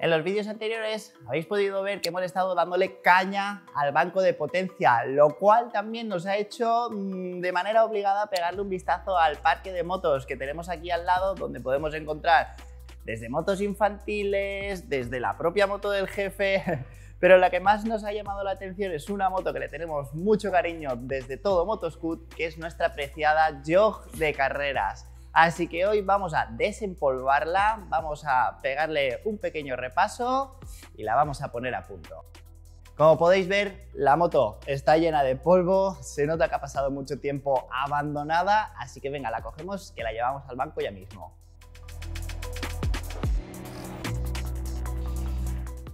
En los vídeos anteriores habéis podido ver que hemos estado dándole caña al banco de potencia, lo cual también nos ha hecho de manera obligada pegarle un vistazo al parque de motos que tenemos aquí al lado, donde podemos encontrar desde motos infantiles, desde la propia moto del jefe, pero la que más nos ha llamado la atención es una moto que le tenemos mucho cariño desde Todo Motoscoot, que es nuestra apreciada Jog de carreras. Así que hoy vamos a desempolvarla, vamos a pegarle un pequeño repaso y la vamos a poner a punto. Como podéis ver, la moto está llena de polvo, se nota que ha pasado mucho tiempo abandonada, así que venga, la cogemos que la llevamos al banco ya mismo.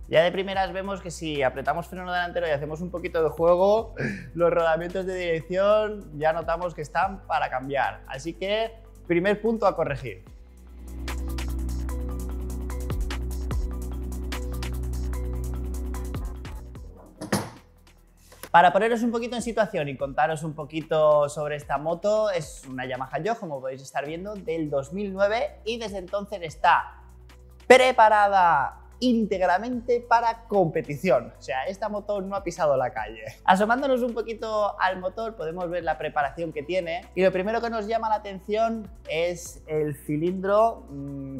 Ya de primeras vemos que si apretamos freno delantero y hacemos un poquito de juego, los rodamientos de dirección ya notamos que están para cambiar. Así que, primer punto a corregir. Para poneros un poquito en situación y contaros un poquito sobre esta moto, es una Yamaha Jog, como podéis estar viendo, del 2009 y desde entonces está preparada íntegramente para competición. O sea, esta moto no ha pisado la calle. Asomándonos un poquito al motor podemos ver la preparación que tiene y lo primero que nos llama la atención es el cilindro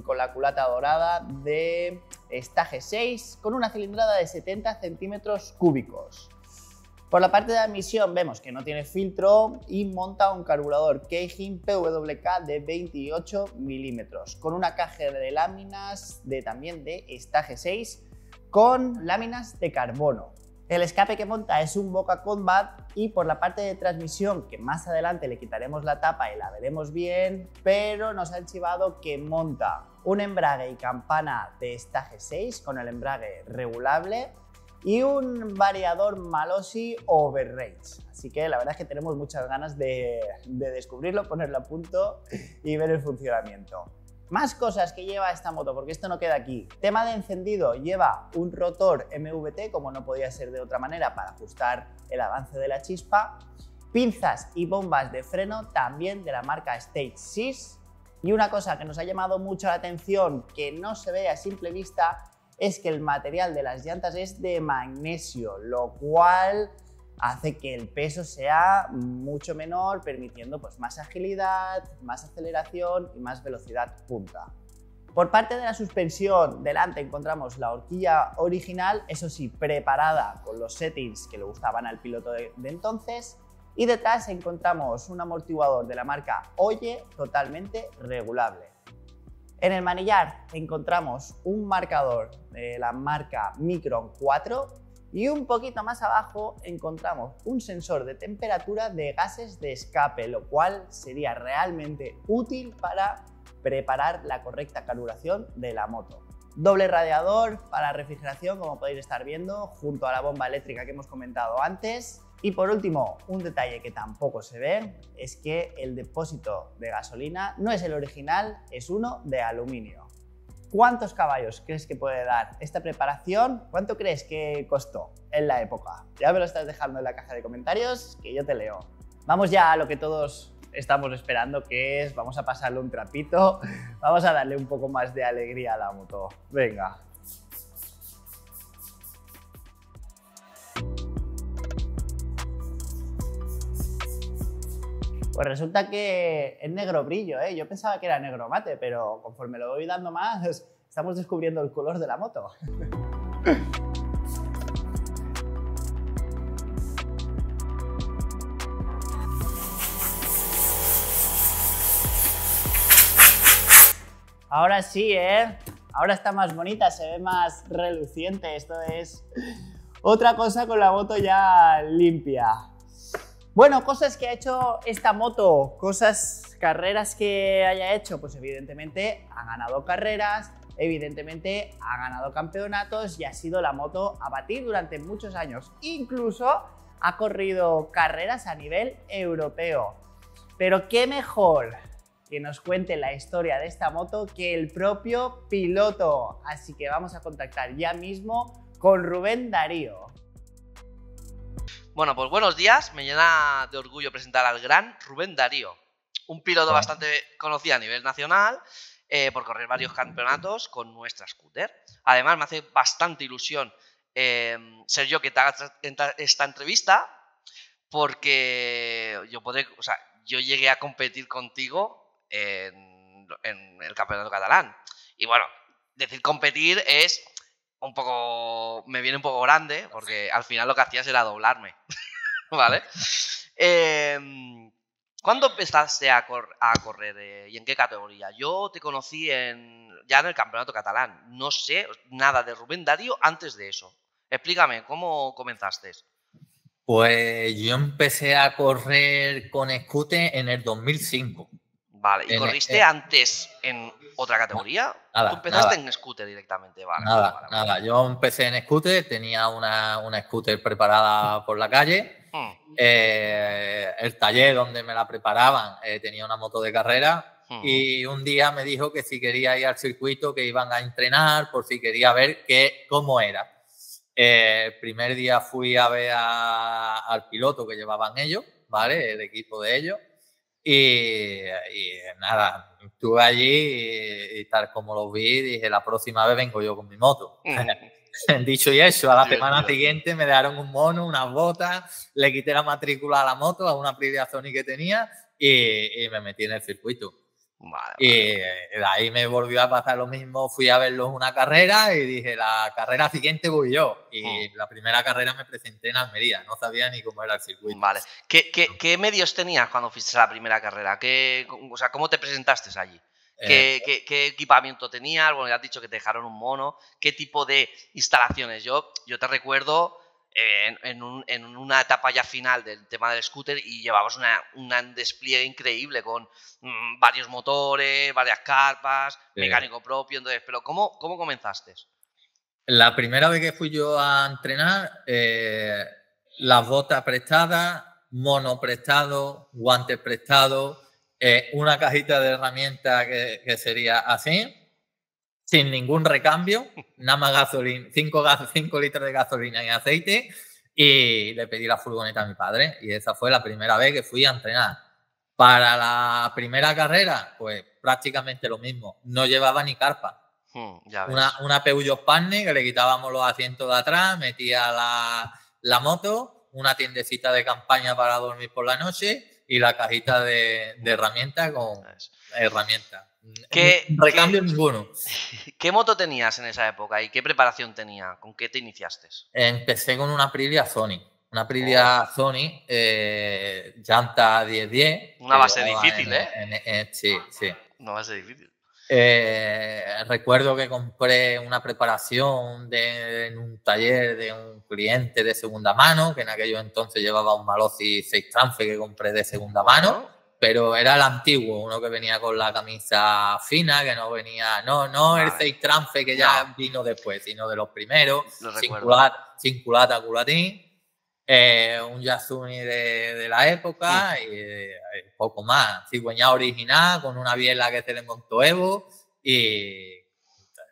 con la culata dorada de Stage 6 con una cilindrada de 70 centímetros cúbicos. Por la parte de la admisión vemos que no tiene filtro y monta un carburador Keihin PWK de 28 milímetros con una caja de láminas también de Stage 6 con láminas de carbono. El escape que monta es un Boca Combat y por la parte de transmisión, que más adelante le quitaremos la tapa y la veremos bien, pero nos han chivado que monta un embrague y campana de Stage 6 con el embrague regulable y un variador Malossi Overreach. Así que la verdad es que tenemos muchas ganas de descubrirlo, ponerlo a punto y ver el funcionamiento. Más cosas que lleva esta moto, porque esto no queda aquí. Tema de encendido, lleva un rotor MVT, como no podía ser de otra manera, para ajustar el avance de la chispa. Pinzas y bombas de freno, también de la marca Stage 6. Y una cosa que nos ha llamado mucho la atención, que no se ve a simple vista, es que el material de las llantas es de magnesio, lo cual hace que el peso sea mucho menor, permitiendo pues, más agilidad, más aceleración y más velocidad punta. Por parte de la suspensión, delante encontramos la horquilla original, eso sí, preparada con los settings que le gustaban al piloto de entonces, y detrás encontramos un amortiguador de la marca Oye totalmente regulable. En el manillar encontramos un marcador de la marca Micron 4 y un poquito más abajo encontramos un sensor de temperatura de gases de escape, lo cual sería realmente útil para preparar la correcta carburación de la moto. Doble radiador para refrigeración, como podéis estar viendo, junto a la bomba eléctrica que hemos comentado antes. Y por último, un detalle que tampoco se ve es que el depósito de gasolina no es el original, es uno de aluminio. ¿Cuántos caballos crees que puede dar esta preparación? ¿Cuánto crees que costó en la época? Ya me lo estás dejando en la caja de comentarios, que yo te leo. Vamos ya a lo que todos estamos esperando, que es, vamos a pasarle un trapito, vamos a darle un poco más de alegría a la moto. Venga. Pues resulta que es negro brillo, ¿eh? Yo pensaba que era negro mate, pero conforme lo voy dando más, estamos descubriendo el color de la moto. Ahora sí, ¿eh? Ahora está más bonita, se ve más reluciente. Esto es otra cosa con la moto ya limpia. Bueno, cosas que ha hecho esta moto, carreras que haya hecho, pues evidentemente ha ganado carreras, evidentemente ha ganado campeonatos y ha sido la moto a batir durante muchos años. Incluso ha corrido carreras a nivel europeo. Pero qué mejor que nos cuente la historia de esta moto que el propio piloto. Así que vamos a contactar ya mismo con Rubén Darío. Bueno, pues buenos días, me llena de orgullo presentar al gran Rubén Darío, un piloto bastante conocido a nivel nacional, por correr varios campeonatos con nuestra scooter. Además, me hace bastante ilusión ser yo que te haga esta entrevista, porque yo llegué a competir contigo en el campeonato catalán. Y bueno, decir competir es un poco, me viene un poco grande, porque al final lo que hacías era doblarme, ¿vale? ¿Cuándo empezaste a correr y en qué categoría? Yo te conocí ya en el campeonato catalán. No sé nada de Rubén Darío antes de eso. Explícame, ¿cómo comenzaste? Pues yo empecé a correr con scooter en el 2005. Vale, ¿y corriste antes en otra categoría? Nada, ¿Tú empezaste nada. en scooter directamente? Vale, Nada, vale. nada. Yo empecé en scooter, tenía una scooter preparada por la calle. El taller donde me la preparaban tenía una moto de carrera y un día me dijo que si quería ir al circuito, que iban a entrenar, por si quería ver cómo era. El primer día fui a ver al piloto que llevaban ellos, ¿vale? El equipo de ellos. Y nada, estuve allí y tal como lo vi, dije, la próxima vez vengo yo con mi moto. Dicho y eso, a la semana siguiente me dejaron un mono, unas botas, le quité la matrícula a la moto, a una Aprilia Sony que tenía y me metí en el circuito. Vale. Y de ahí me volvió a pasar lo mismo, fui a verlos una carrera y dije, la carrera siguiente voy yo. Y la primera carrera me presenté en Almería, no sabía ni cómo era el circuito. Vale. ¿Qué medios tenías cuando fuiste a la primera carrera? ¿Cómo te presentaste allí? ¿Qué equipamiento tenías? Bueno, ya has dicho que te dejaron un mono. ¿Qué tipo de instalaciones? Yo te recuerdo en una etapa ya final del tema del scooter y llevabas un despliegue increíble con varios motores, varias carpas, mecánico propio. Entonces, pero ¿cómo comenzaste? La primera vez que fui yo a entrenar, las botas prestadas, mono prestado, guantes prestados, una cajita de herramientas que sería así, sin ningún recambio, nada más gasolina, 5 litros de gasolina y aceite, y le pedí la furgoneta a mi padre y esa fue la primera vez que fui a entrenar. Para la primera carrera, pues prácticamente lo mismo, no llevaba ni carpa. Una Peugeot Partner que le quitábamos los asientos de atrás, metía la moto, una tiendecita de campaña para dormir por la noche y la cajita de herramientas con herramientas. Recambio ninguno. ¿Qué moto tenías en esa época y qué preparación tenía? ¿Con qué te iniciaste? Empecé con una Aprilia Sony. Una Aprilia Sony, llanta 1010. Una base difícil, sí. Una base difícil. Recuerdo que compré una preparación en un taller de un cliente de segunda mano, que en aquellos entonces llevaba un Malozzi 6 Transfer que compré de segunda mano, pero era el antiguo, uno que venía con la camisa fina, que no venía, no el 6 Transfer que ya vino después, sino de los primeros, sin culata, culatín. Un Yasuni de la época y poco más. Cigüeña original con una biela que se le montó Evo y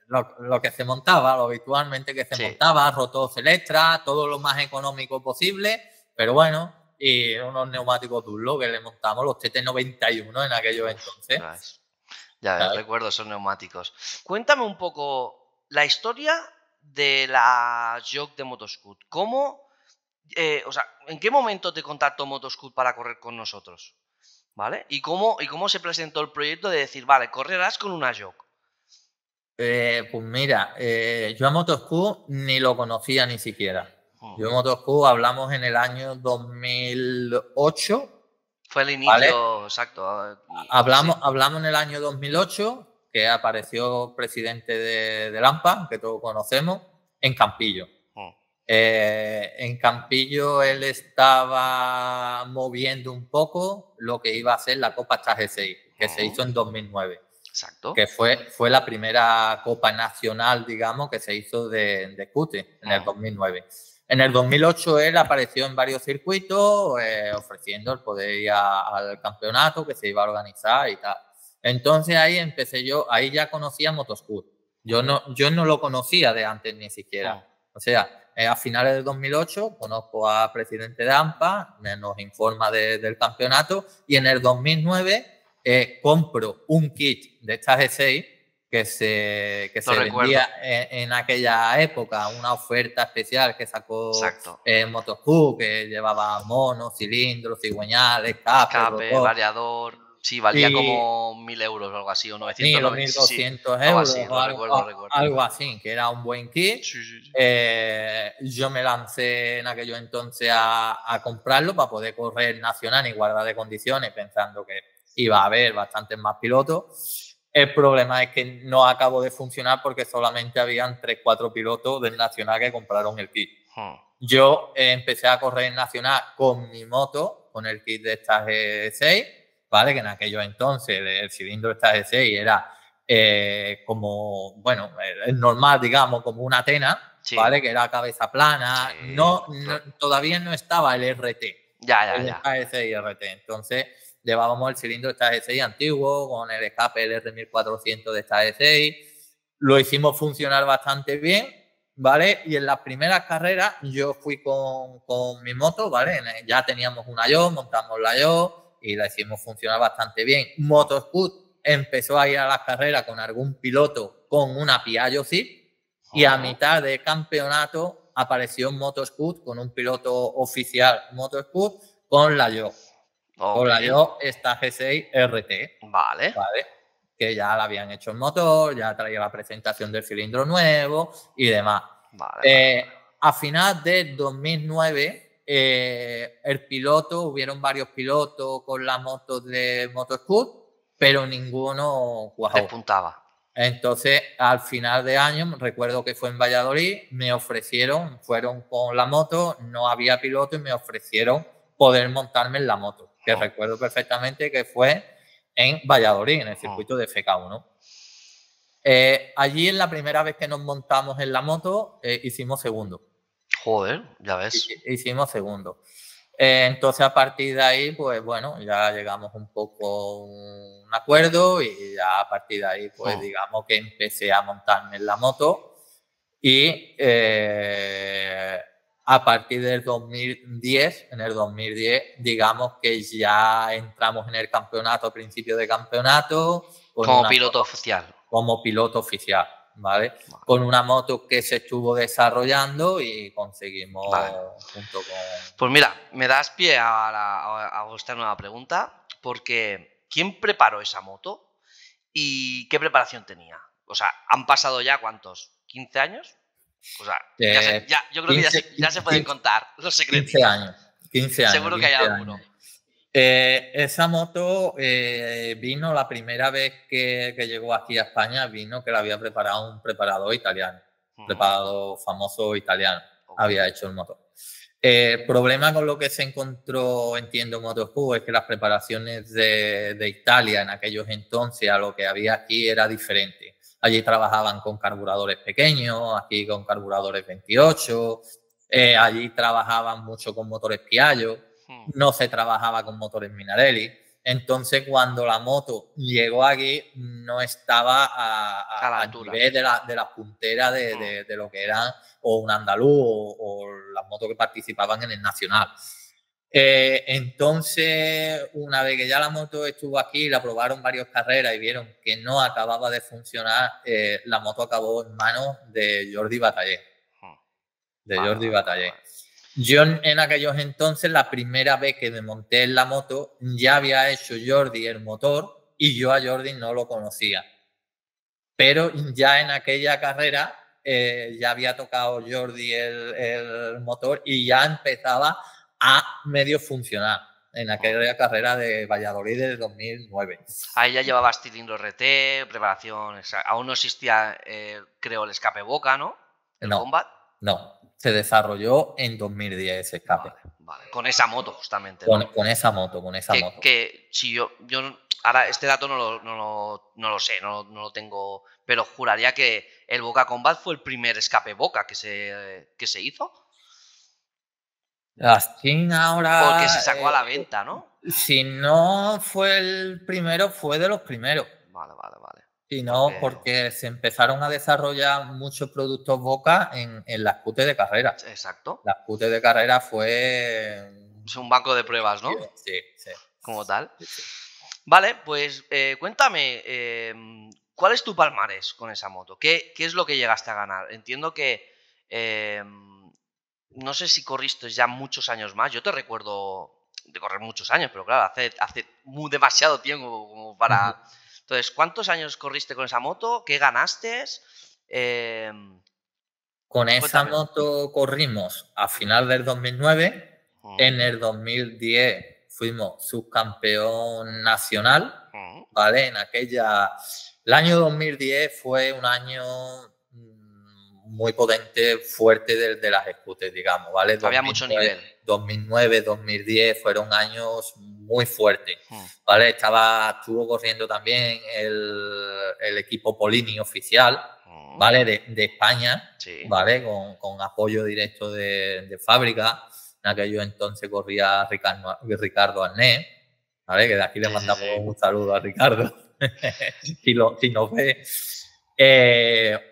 lo que se montaba, lo habitualmente que se montaba, rotos Electra, todo lo más económico posible, pero bueno, y unos neumáticos Dunlop que le montamos, los TT91 en aquellos entonces. Ya recuerdo esos neumáticos. Cuéntame un poco la historia de la Jog de Motoscoot. ¿En qué momento te contactó Motoscoot para correr con nosotros? ¿Vale? ¿Y cómo se presentó el proyecto de decir, vale, correrás con una Jog? Pues mira, yo a Motoscoot ni lo conocía ni siquiera. Yo a Motoscoot hablamos en el año 2008. Fue el inicio, ¿vale? Exacto. Hablamos en el año 2008, que apareció presidente de Lampa, que todos conocemos, en Campillo. En Campillo él estaba moviendo un poco lo que iba a ser la Copa Star G6, que se hizo en 2009. Exacto. Que fue la primera Copa Nacional, digamos, que se hizo de scooter en el 2009. En el 2008 él apareció en varios circuitos ofreciendo el poder ir al campeonato que se iba a organizar y tal. Entonces ahí empecé yo, ahí ya conocía Motoscoot. Yo no lo conocía de antes ni siquiera. O sea, a finales del 2008 conozco al presidente de AMPA, nos informa del campeonato y en el 2009 compro un kit de esta G6 que se vendía en aquella época, una oferta especial que sacó Motoscoot, que llevaba monos, cilindros, cigüeñales, escape, variador. Sí, valía como 1.000 euros o algo así, o 900 o 1.200 euros, así, o recuerdo. algo así, que era un buen kit. Sí. Yo me lancé en aquello entonces a comprarlo para poder correr nacional en igualdad de condiciones, pensando que iba a haber bastantes más pilotos. El problema es que no acabó de funcionar porque solamente habían 3-4 pilotos del nacional que compraron el kit. Yo empecé a correr en nacional con mi moto, con el kit de esta G6, ¿vale? Que en aquellos entonces el cilindro de esta G6 era como, bueno, el normal, digamos, como una Tena, ¿vale? Que era cabeza plana. Todavía no estaba el RT. Esta G6 RT. Entonces llevábamos el cilindro de esta G6 antiguo con el escape LR1400 de esta G6. Lo hicimos funcionar bastante bien, ¿vale? Y en las primeras carreras yo fui con mi moto, ¿vale? Ya teníamos una Yo, montamos la Yo y la hicimos funcionar bastante bien. Motoscoot empezó a ir a las carreras con algún piloto con una Piaggio Zip y a mitad de campeonato apareció Motoscoot con un piloto oficial Motoscoot con la Yo. Con la Yo esta G6 RT. Vale. Que ya la habían hecho el motor, ya traía la presentación del cilindro nuevo y demás. A final de 2009, hubieron varios pilotos con las motos de Motoscoot, pero ninguno cuajó. Despuntaba. Entonces, al final de año, recuerdo que fue en Valladolid, fueron con la moto, no había piloto y me ofrecieron poder montarme en la moto, que recuerdo perfectamente que fue en Valladolid, en el circuito de FK1. Allí, en la primera vez que nos montamos en la moto, hicimos segundo. Joder, ya ves. Hicimos segundo. Entonces, a partir de ahí, pues bueno, ya llegamos un poco a un acuerdo y ya a partir de ahí, pues digamos que empecé a montarme en la moto y a partir del 2010, en el 2010, digamos que ya entramos en el campeonato, a principio de campeonato. Como piloto oficial. Como piloto oficial, ¿vale? Con una moto que se estuvo desarrollando y conseguimos junto con... Pues mira, me das pie a esta nueva pregunta, porque ¿quién preparó esa moto y qué preparación tenía? O sea, ¿han pasado ya cuántos? ¿15 años? O sea, yo creo que ya se pueden contar los secretos. 15 años. Seguro que hay alguno. Esa moto vino la primera vez que llegó aquí a España, vino que la había preparado un preparador italiano, preparador famoso italiano, había hecho el motor. El problema con lo que se encontró, entiendo, Motoscoot es que las preparaciones de Italia en aquellos entonces a lo que había aquí era diferente. Allí trabajaban con carburadores pequeños, aquí con carburadores 28, allí trabajaban mucho con motores Piaggio, no se trabajaba con motores Minarelli. Entonces, cuando la moto llegó aquí, no estaba a nivel de la puntera de lo que eran o un andaluz o las motos que participaban en el nacional. Entonces, una vez que ya la moto estuvo aquí, la probaron varias carreras y vieron que no acababa de funcionar, la moto acabó en manos de Jordi Bataller. Jordi Bataller. Yo en aquellos entonces, la primera vez que me monté en la moto, ya había hecho Jordi el motor y yo a Jordi no lo conocía. Pero ya en aquella carrera ya había tocado Jordi el motor y ya empezaba a medio funcionar en aquella carrera de Valladolid de 2009. Ahí ya llevabas cilindro RT, preparación, aún no existía, creo, el escape boca, ¿no? El Combat. No, se desarrolló en 2010 ese escape. Vale. Con esa moto, justamente. Con esa moto. Que si yo ahora este dato no lo sé, no lo tengo, pero juraría que el Boca Combat fue el primer escape boca que se hizo. Así ahora... Porque se sacó a la venta, ¿no? Si no fue el primero, fue de los primeros. Vale. Si no, porque se empezaron a desarrollar muchos productos Boca en las scooter de carrera. Exacto. La scooter de carrera fue... Es un banco de pruebas, ¿no? Sí. Como tal. Sí. Vale, pues cuéntame, ¿cuál es tu palmarés con esa moto? ¿Qué es lo que llegaste a ganar? Entiendo que no sé si corriste ya muchos años más. Yo te recuerdo de correr muchos años, pero claro, hace demasiado tiempo como para... Entonces, ¿cuántos años corriste con esa moto? ¿Qué ganaste? Con esa Cuéntame. moto corrimos a final del 2009. En el 2010 fuimos subcampeón nacional, ¿vale? El año 2010 fue un año muy potente, fuerte de las scooters, digamos, ¿vale? Había mucho nivel. 2009, 2010 fueron años muy fuertes, ¿vale? Estuvo corriendo también el equipo Polini oficial, ¿vale? De España, Sí. ¿vale? Con apoyo directo de fábrica. En aquello entonces corría Ricardo Arnés, ¿vale? Que de aquí le mandamos un saludo a Ricardo, si nos ve.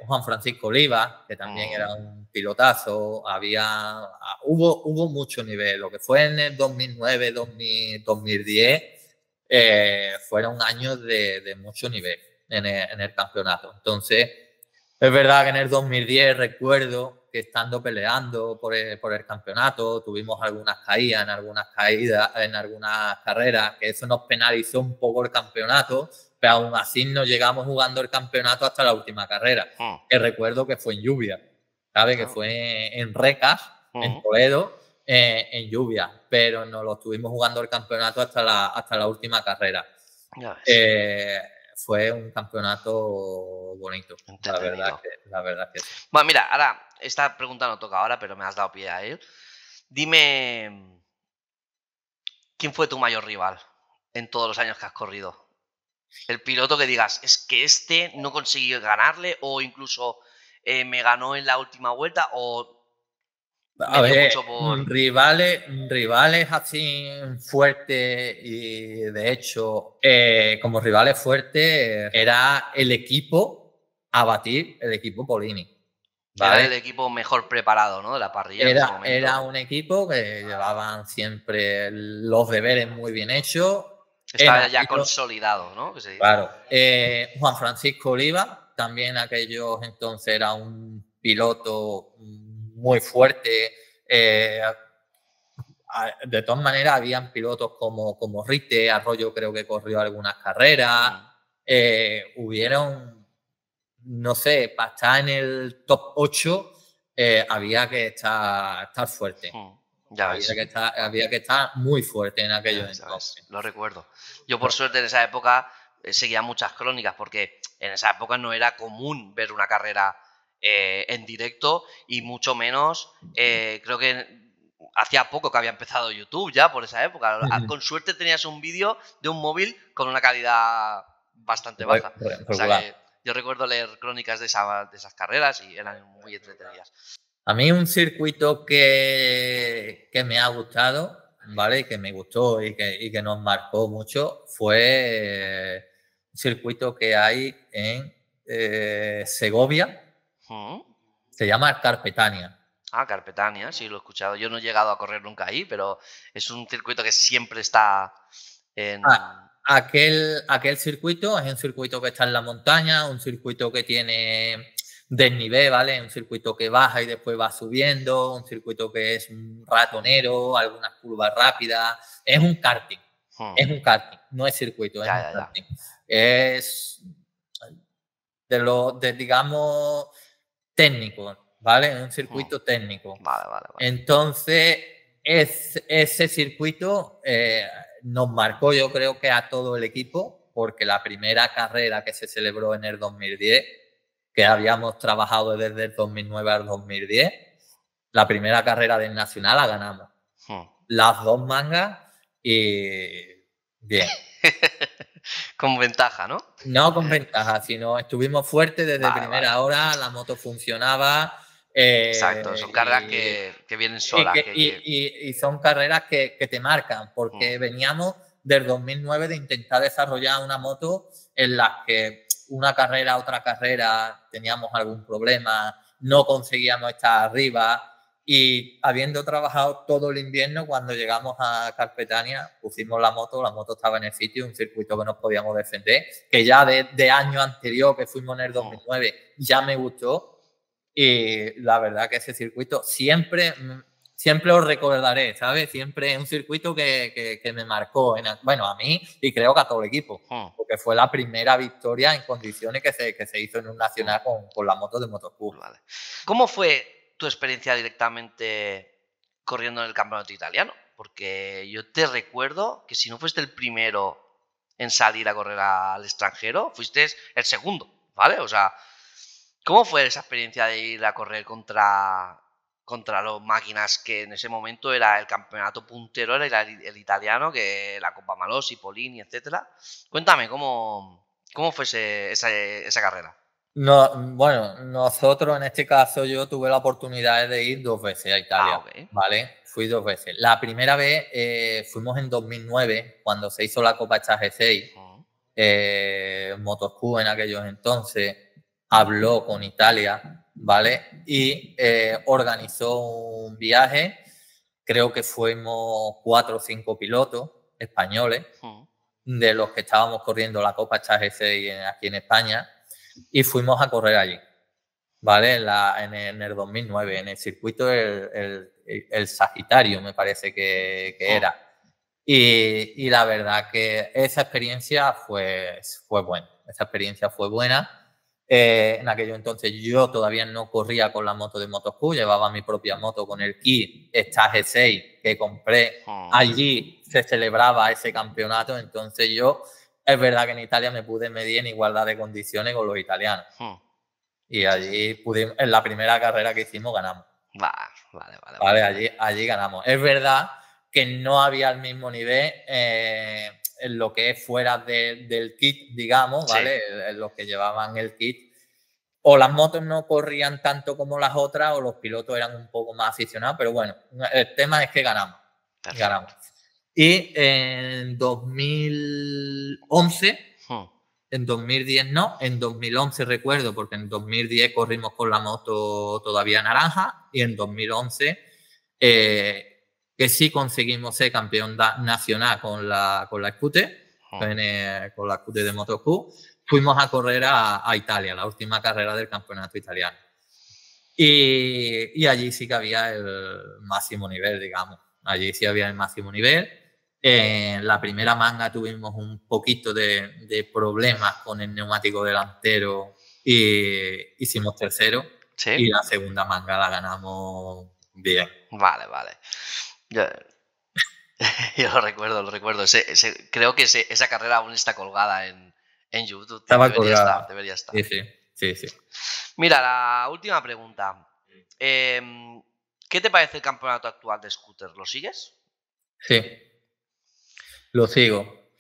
Juan Francisco Oliva, que también era un pilotazo. Hubo mucho nivel. Lo que fue en el 2009, 2010, fueron años de mucho nivel en el campeonato. Entonces, es verdad que en el 2010 recuerdo que estando peleando por el campeonato, tuvimos algunas caídas, en algunas carreras, que eso nos penalizó un poco el campeonato, pero aún así nos llegamos jugando el campeonato hasta la última carrera. Que recuerdo que fue en lluvia, ¿sabes? Que fue en Recas, en Toledo, en lluvia, pero nos lo estuvimos jugando el campeonato hasta la última carrera. Fue un campeonato bonito, la verdad que sí. Bueno, mira, ahora, esta pregunta no toca ahora, pero me has dado pie a él. Dime, ¿quién fue tu mayor rival en todos los años que has corrido? El piloto que digas, es que este no conseguí ganarle, o incluso me ganó en la última vuelta, o me dio mucho por... Rivales así fuertes, y de hecho, como rivales fuertes, era el equipo a batir, el equipo Polini. ¿Vale? Era el equipo mejor preparado, ¿no? De la parrilla en ese momento. Era un equipo que llevaban siempre los deberes muy bien hechos. Estaba ya consolidado, ¿no? Claro. Juan Francisco Oliva, también aquellos entonces era un piloto muy fuerte. De todas maneras, habían pilotos como Rite, Arroyo creo que corrió algunas carreras. Hubieron, no sé, para estar en el top 8 había que estar fuerte. Había que estar muy fuerte en aquellos entonces. Lo recuerdo. Yo, por suerte, en esa época seguía muchas crónicas, porque en esa época no era común ver una carrera en directo, y mucho menos, creo que hacía poco que había empezado YouTube ya por esa época. Con suerte tenías un vídeo de un móvil con una calidad bastante baja. O sea que yo recuerdo leer crónicas de esas carreras y eran muy entretenidas. A mí un circuito que me ha gustado, ¿vale? Que me gustó y que nos marcó mucho fue un circuito que hay en Segovia. Se llama Carpetania. Carpetania, sí, lo he escuchado. Yo no he llegado a correr nunca ahí, pero es un circuito que siempre está en... Aquel circuito es un circuito que está en la montaña, un circuito que tiene desnivel, ¿vale? Un circuito que baja y después va subiendo, un circuito que es un ratonero, algunas curvas rápidas. Es un karting. Es un karting, no es circuito, es un karting. Es digamos, técnico, ¿vale? Es un circuito técnico. Vale. Entonces, ese circuito nos marcó, yo creo que a todo el equipo, porque la primera carrera que se celebró en el 2010, que habíamos trabajado desde el 2009 al 2010, la primera carrera del Nacional la ganamos. Las dos mangas y bien. Con ventaja, ¿no? No con ventaja, sino estuvimos fuertes desde primera hora, la moto funcionaba. Exacto, son carreras que vienen solas. Y son carreras que te marcan, porque veníamos del 2009 de intentar desarrollar una moto en la que una carrera, otra carrera, teníamos algún problema, no conseguíamos estar arriba, Y habiendo trabajado todo el invierno, cuando llegamos a Carpetania, pusimos la moto estaba en el sitio, un circuito que nos podíamos defender, que ya de año anterior, que fuimos en el 2009, ya me gustó. Y la verdad que ese circuito siempre os recordaré, ¿sabes? Siempre es un circuito que me marcó, bueno, a mí y creo que a todo el equipo, porque fue la primera victoria en condiciones que se hizo en un nacional con la moto de Motoclub. Vale. ¿Cómo fue tu experiencia directamente corriendo en el campeonato italiano? Porque yo te recuerdo que si no fuiste el primero en salir a correr al extranjero, fuiste el segundo, ¿vale? O sea, ¿cómo fue esa experiencia de ir a correr contra los máquinas que en ese momento era el campeonato puntero, era el italiano, que la Coppa Malossi, Polini, etcétera? Cuéntame, ¿cómo fue esa carrera? No, bueno, nosotros en este caso yo tuve la oportunidad de ir 2 veces a Italia, Okay. ¿vale? Fui 2 veces. La primera vez fuimos en 2009, cuando se hizo la Copa Stage 6. Motosq en aquellos entonces habló con Italia, ¿vale? Y organizó un viaje, creo que fuimos 4 o 5 pilotos españoles, de los que estábamos corriendo la Copa Stage 6 aquí en España, y fuimos a correr allí, ¿vale? En el 2009, en el circuito el Sagitario, me parece que era. Y la verdad que esa experiencia fue buena. Esa experiencia fue buena. En aquello entonces yo todavía no corría con la moto de Motosq, llevaba mi propia moto con el kit Stage 6 que compré. Allí se celebraba ese campeonato, entonces yo, es verdad que en Italia me pude medir en igualdad de condiciones con los italianos. Y allí en la primera carrera que hicimos ganamos. Vale, allí ganamos. Es verdad que no había el mismo nivel en lo que es fuera del kit, digamos, ¿vale? Sí. Los que llevaban el kit. O las motos no corrían tanto como las otras, o los pilotos eran un poco más aficionados, pero bueno, el tema es que ganamos. Perfecto. Ganamos. Y en 2011, en 2010 no, en 2011 recuerdo, porque en 2010 corrimos con la moto todavía naranja, y en 2011... que sí conseguimos ser campeón nacional con la scooter, con la scooter de Motosq, fuimos a correr a Italia, la última carrera del campeonato italiano. Y allí sí que había el máximo nivel, digamos. Allí sí había el máximo nivel. En la primera manga tuvimos un poquito de problemas con el neumático delantero y hicimos tercero. ¿Sí? Y la segunda manga la ganamos bien. Vale. Yo lo recuerdo. Creo que esa carrera aún está colgada en YouTube. Debería estar. Sí. Mira, la última pregunta. ¿Qué te parece el campeonato actual de scooter? ¿Lo sigues? Sí, lo sigo.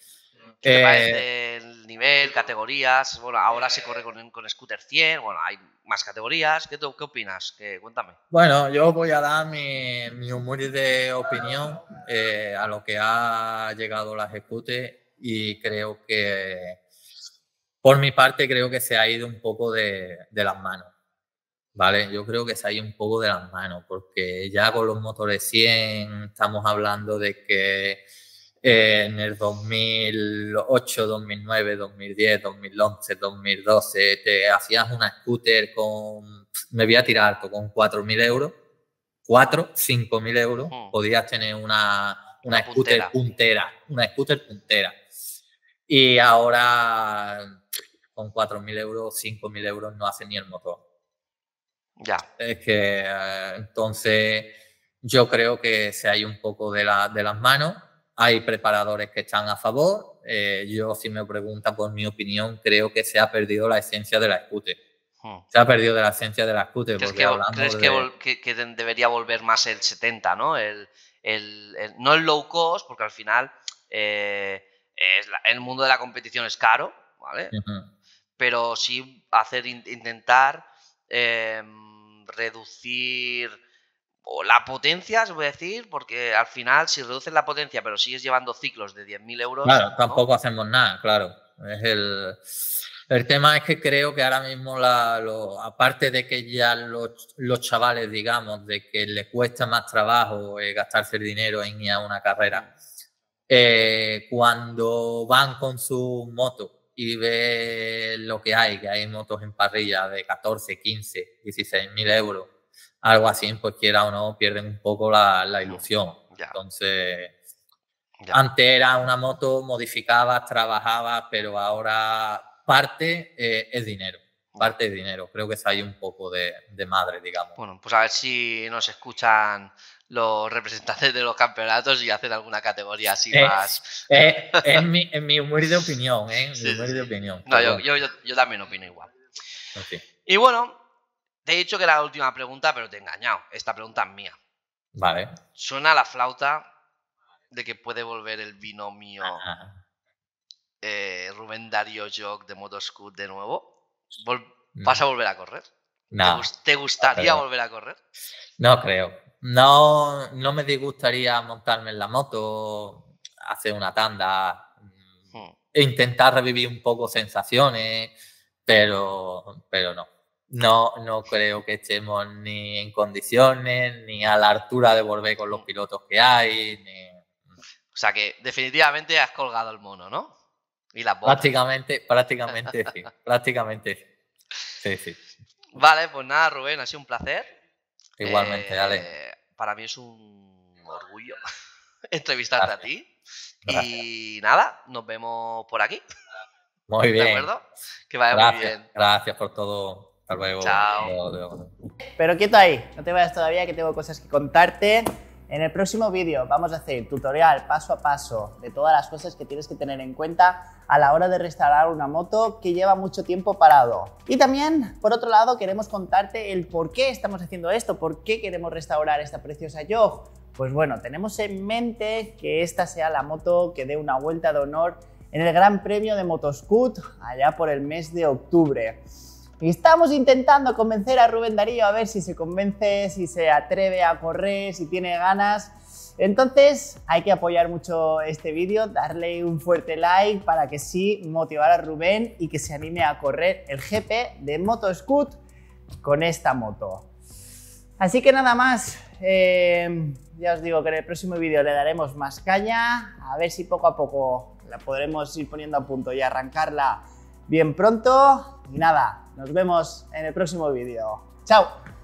¿Qué te parece el nivel, categorías? Bueno, ahora se corre con scooter 100, bueno, hay más categorías. ¿Qué opinas? Cuéntame. Bueno, yo voy a dar mi humilde opinión a lo que ha llegado las scooters, y creo que, por mi parte, creo que se ha ido un poco de las manos, ¿vale? Yo creo que se ha ido un poco de las manos, porque ya con los motores 100 estamos hablando de que en el 2008, 2009, 2010, 2011, 2012 te hacías una scooter me voy a tirar alto, con 4.000 euros, 5.000 euros, podías tener una scooter puntera, y ahora con 4.000 euros, 5.000 euros no hace ni el motor. Ya. Es que entonces yo creo que se ha ido un poco de las manos. Hay preparadores que están a favor. Yo, si me preguntan por mi opinión, creo que se ha perdido la esencia de la scooter. Se ha perdido de la esencia de la scooter. ¿Crees que debería volver más el 70, ¿no? No el low cost, porque al final el mundo de la competición es caro, ¿vale? Pero sí intentar reducir la potencia, se puede decir, porque al final si reduces la potencia pero sigues llevando ciclos de 10.000 euros... Claro, tampoco hacemos nada, claro. El tema es que creo que ahora mismo, aparte de que ya los chavales, digamos, de que les cuesta más trabajo gastarse el dinero en ir a una carrera, cuando van con su moto y ven lo que hay motos en parrilla de 14, 15, 16.000 euros, algo así, pues quiera o no, pierden un poco la ilusión. Ya. Entonces, Ya. antes era una moto, modificabas, trabajabas, pero ahora parte es dinero. Parte es dinero. Creo que es ahí un poco de madre, digamos. Bueno, pues a ver si nos escuchan los representantes de los campeonatos y hacen alguna categoría así más. En mi humilde opinión, ¿eh? Sí, mi humilde sí. opinión. No, yo también opino igual. Okay. Y bueno, te he dicho que era la última pregunta, pero te he engañado. Esta pregunta es mía. Vale. ¿Suena la flauta de que puede volver el binomio Rubén Darío Joc de Motoscoot de nuevo? ¿Vas a volver a correr? No. ¿Te gustaría volver a correr? No creo. No me disgustaría montarme en la moto, hacer una tanda, intentar revivir un poco sensaciones, pero no. No creo que estemos ni en condiciones, ni a la altura de volver con los pilotos que hay. O sea que definitivamente has colgado el mono, ¿no? Y las botas. Prácticamente sí. Prácticamente sí. Vale, pues nada, Rubén, ha sido un placer. Igualmente, Ale. Para mí es un orgullo entrevistarte a ti. Gracias. Y nada, nos vemos por aquí. Muy bien. ¿De acuerdo? Que vaya muy bien. Gracias por todo. Hasta luego. Chao. Pero quieto ahí, no te vayas todavía que tengo cosas que contarte. En el próximo vídeo vamos a hacer tutorial paso a paso de todas las cosas que tienes que tener en cuenta a la hora de restaurar una moto que lleva mucho tiempo parado. Y también, por otro lado, queremos contarte el por qué estamos haciendo esto, por qué queremos restaurar esta preciosa Jog. Pues bueno, tenemos en mente que esta sea la moto que dé una vuelta de honor en el Gran Premio de Motoscoot allá por el mes de octubre. Y estamos intentando convencer a Rubén Darío a ver si se convence, si se atreve a correr, si tiene ganas. Entonces hay que apoyar mucho este vídeo, darle un fuerte like para que sí motivar a Rubén y que se anime a correr el GP de Motoscoot con esta moto. Así que nada más, ya os digo que en el próximo vídeo le daremos más caña, a ver si poco a poco la podremos ir poniendo a punto y arrancarla bien pronto. Y nada, nos vemos en el próximo vídeo. ¡Chao!